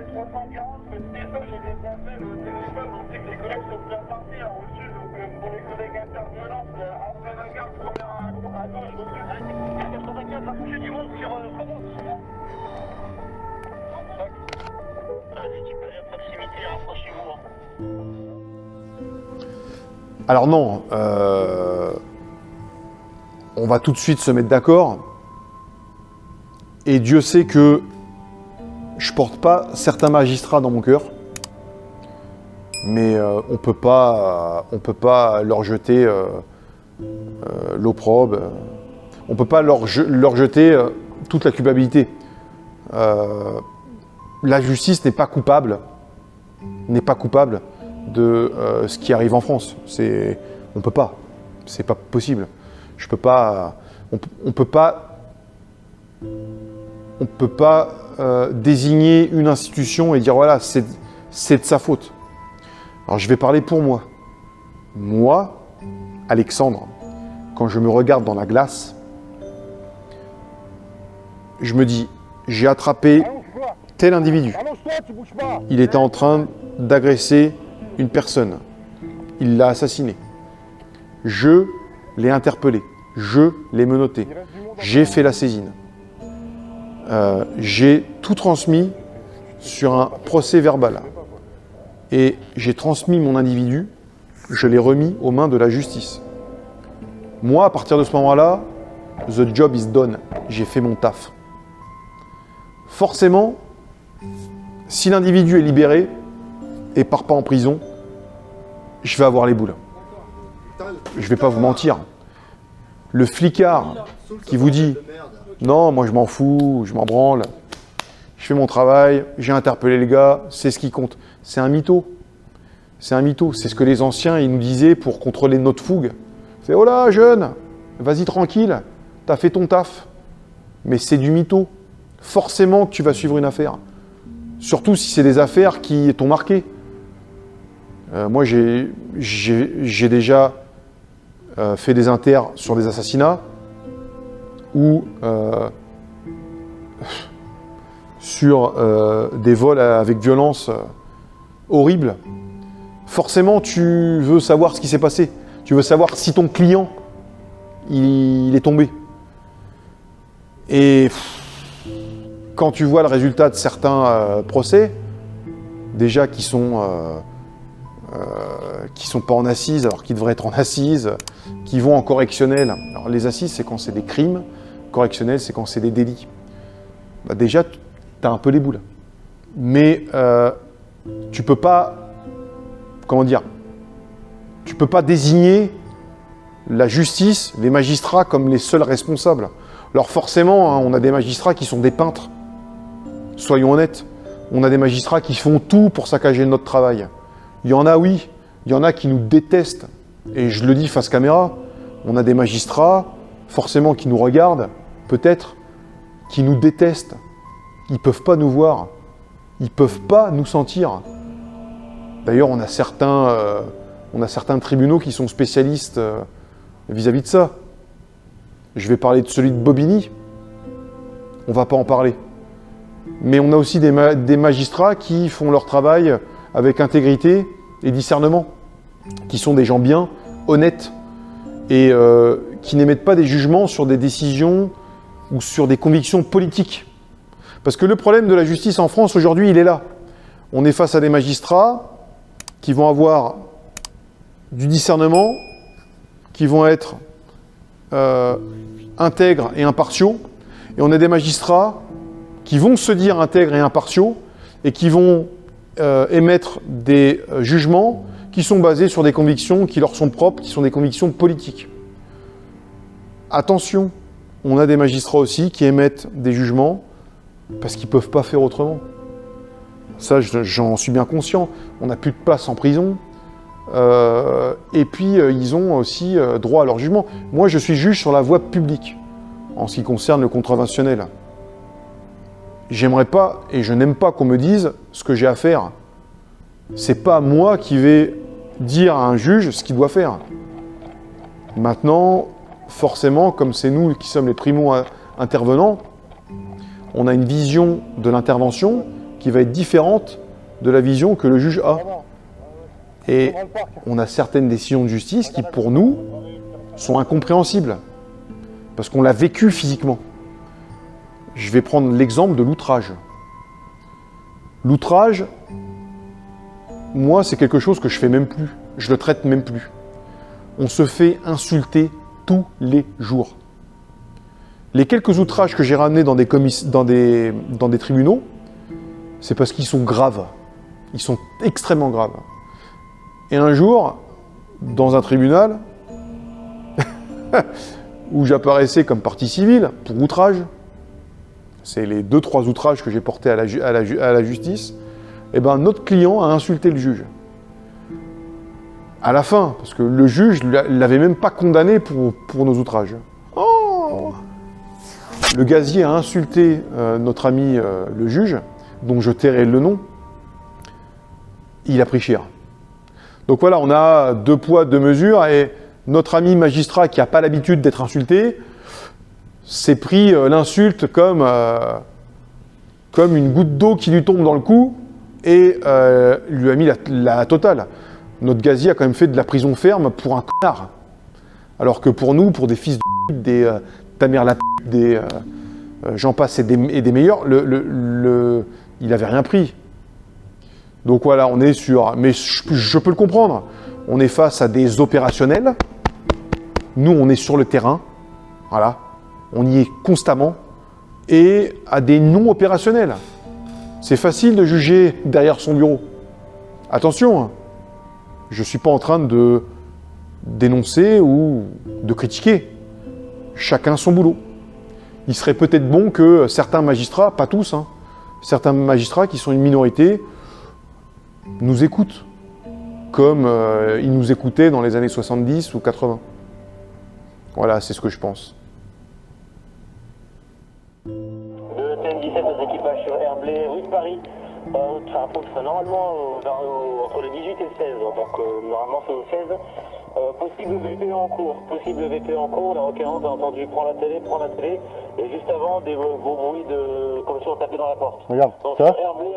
340, mais c'est ça, j'ai bien pensé, le téléphone, on sait que les collègues sont bien partis au sud, donc pour les collègues intervenants, après la gare, première à gauche, donc il y a 95 à coucher du monde sur Provence. L'équipe est à proximité, rapprochez-vous. Alors non, on va tout de suite se mettre d'accord. Et Dieu sait que je porte pas certains magistrats dans mon cœur, mais on peut pas leur jeter l'opprobre, on peut pas leur jeter toute la culpabilité. La justice n'est pas coupable de ce qui arrive en France. On peut pas, c'est pas possible. Je peux pas, on peut pas désigner une institution et dire voilà, c'est de sa faute. Alors je vais parler pour moi. Moi, Alexandre, quand je me regarde dans la glace, je me dis, j'ai attrapé tel individu. Il était en train d'agresser une personne. Il l'a assassiné. Je l'ai interpellé. Je l'ai menotté. J'ai fait la saisine. J'ai tout transmis sur un procès verbal. Et j'ai transmis mon individu, je l'ai remis aux mains de la justice. Moi, à partir de ce moment-là, the job is done. J'ai fait mon taf. Forcément, si l'individu est libéré et part pas en prison, je vais avoir les boules. Je vais pas vous mentir. Le flicard qui vous dit « Non, moi je m'en fous, je m'en branle, je fais mon travail, j'ai interpellé les gars, c'est ce qui compte. » C'est un mytho. C'est un mytho. C'est ce que les anciens ils nous disaient pour contrôler notre fougue. C'est « Oh là, jeune, vas-y tranquille, t'as fait ton taf. » Mais c'est du mytho. Forcément que tu vas suivre une affaire. Surtout si c'est des affaires qui t'ont marqué. Moi, j'ai déjà fait des inters sur des assassinats ou sur des vols avec violence horribles. Forcément, tu veux savoir ce qui s'est passé. Tu veux savoir si ton client, il est tombé. Et quand tu vois le résultat de certains procès, déjà qui sont pas en assises alors qu'ils devraient être en assises, qui vont en correctionnel. Alors les assises, c'est quand c'est des crimes, correctionnel, c'est quand c'est des délits. Bah déjà, tu as un peu les boules. Mais tu peux pas, comment dire, tu peux pas désigner la justice, les magistrats comme les seuls responsables. Alors forcément, hein, on a des magistrats qui sont des peintres. Soyons honnêtes, on a des magistrats qui font tout pour saccager notre travail. Il y en a, oui, il y en a qui nous détestent. Et je le dis face caméra, on a des magistrats, forcément, qui nous regardent, peut-être, qui nous détestent. Ils ne peuvent pas nous voir. Ils ne peuvent pas nous sentir. D'ailleurs, on a certains tribunaux qui sont spécialistes vis-à-vis de ça. Je vais parler de celui de Bobigny. On ne va pas en parler. Mais on a aussi des magistrats qui font leur travail avec intégrité et discernement, qui sont des gens bien, honnêtes, et qui n'émettent pas des jugements sur des décisions ou sur des convictions politiques. Parce que le problème de la justice en France aujourd'hui, il est là. On est face à des magistrats qui vont avoir du discernement, qui vont être intègres et impartiaux, et on a des magistrats qui vont se dire intègres et impartiaux, et qui vont émettre des jugements qui sont basés sur des convictions qui leur sont propres, qui sont des convictions politiques. Attention, on a des magistrats aussi qui émettent des jugements parce qu'ils ne peuvent pas faire autrement. Ça, j'en suis bien conscient. On n'a plus de place en prison. Et puis, ils ont aussi droit à leur jugement. Moi, je suis juge sur la voie publique, en ce qui concerne le contraventionnel. J'aimerais pas, et je n'aime pas qu'on me dise ce que j'ai à faire. C'est pas moi qui vais dire à un juge ce qu'il doit faire. Maintenant, forcément, comme c'est nous qui sommes les primo-intervenants, on a une vision de l'intervention qui va être différente de la vision que le juge a. Et on a certaines décisions de justice qui, pour nous, sont incompréhensibles, parce qu'on l'a vécu physiquement. Je vais prendre l'exemple de l'outrage. L'outrage, moi, c'est quelque chose que je fais même plus. Je le traite même plus. On se fait insulter tous les jours. Les quelques outrages que j'ai ramenés dans des tribunaux, c'est parce qu'ils sont graves. Ils sont extrêmement graves. Et un jour, dans un tribunal, où j'apparaissais comme partie civile pour outrage, c'est les 2-3 outrages que j'ai portés à la justice, et ben notre client a insulté le juge. À la fin, parce que le juge ne l'avait même pas condamné pour nos outrages. Oh, le gazier a insulté notre ami le juge, dont je tairai le nom. Il a pris cher. Donc voilà, on a 2 poids, 2 mesures, et notre ami magistrat qui n'a pas l'habitude d'être insulté s'est pris l'insulte comme une goutte d'eau qui lui tombe dans le cou et lui a mis la totale. Notre gazier a quand même fait de la prison ferme pour un connard. Alors que pour nous, pour des fils de pute, des ta mère la pute, des j'en passe et des meilleurs, il n'avait rien pris. Donc voilà, on est sur... Mais je peux le comprendre. On est face à des opérationnels. Nous, on est sur le terrain. Voilà. On y est constamment. Et à des non-opérationnels. C'est facile de juger derrière son bureau. Attention, hein. Je ne suis pas en train de dénoncer ou de critiquer. Chacun son boulot. Il serait peut-être bon que certains magistrats, pas tous, hein, certains magistrats qui sont une minorité, nous écoutent, comme ils nous écoutaient dans les années 70 ou 80. Voilà, c'est ce que je pense. Le TN17 aux équipages sur Herblay, rue de Paris. Normalement entre le 18 et le 16, donc normalement c'est au 16. Possible VP en cours, la requérante a entendu prends la télé, et juste avant des beaux bruits de comme si on tapait dans la porte. Regarde, donc, ça Herblay,